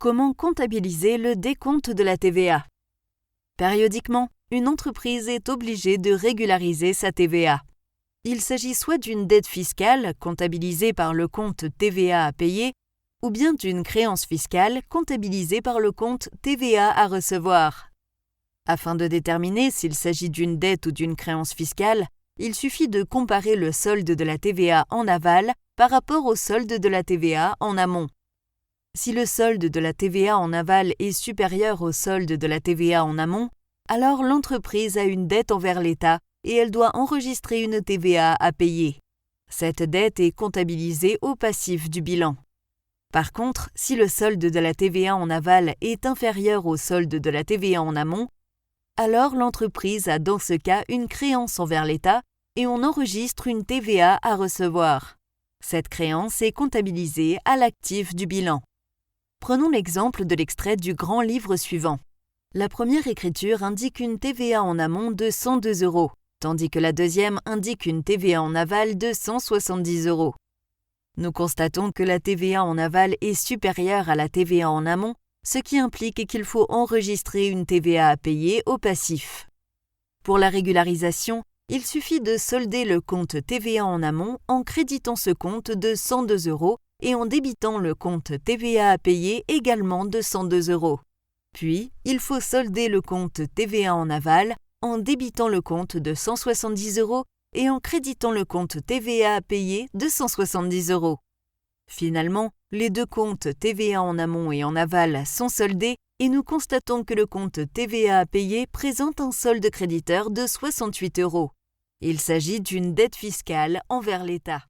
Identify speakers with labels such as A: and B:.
A: Comment comptabiliser le décompte de la TVA? Périodiquement, une entreprise est obligée de régulariser sa TVA. Il s'agit soit d'une dette fiscale comptabilisée par le compte TVA à payer, ou bien d'une créance fiscale comptabilisée par le compte TVA à recevoir. Afin de déterminer s'il s'agit d'une dette ou d'une créance fiscale, il suffit de comparer le solde de la TVA en aval par rapport au solde de la TVA en amont. Si le solde de la TVA en aval est supérieur au solde de la TVA en amont, alors l'entreprise a une dette envers l'État et elle doit enregistrer une TVA à payer. Cette dette est comptabilisée au passif du bilan. Par contre, si le solde de la TVA en aval est inférieur au solde de la TVA en amont, alors l'entreprise a dans ce cas une créance envers l'État et on enregistre une TVA à recevoir. Cette créance est comptabilisée à l'actif du bilan. Prenons l'exemple de l'extrait du grand livre suivant. La première écriture indique une TVA en amont de 102 €, tandis que la deuxième indique une TVA en aval de 170 €. Nous constatons que la TVA en aval est supérieure à la TVA en amont, ce qui implique qu'il faut enregistrer une TVA à payer au passif. Pour la régularisation, il suffit de solder le compte TVA en amont en créditant ce compte de 102 € et en débitant le compte TVA à payer également de 102 €. Puis, il faut solder le compte TVA en aval en débitant le compte de 170 € et en créditant le compte TVA à payer de 170 €. Finalement, les deux comptes TVA en amont et en aval sont soldés et nous constatons que le compte TVA à payer présente un solde créditeur de 68 €. Il s'agit d'une dette fiscale envers l'État.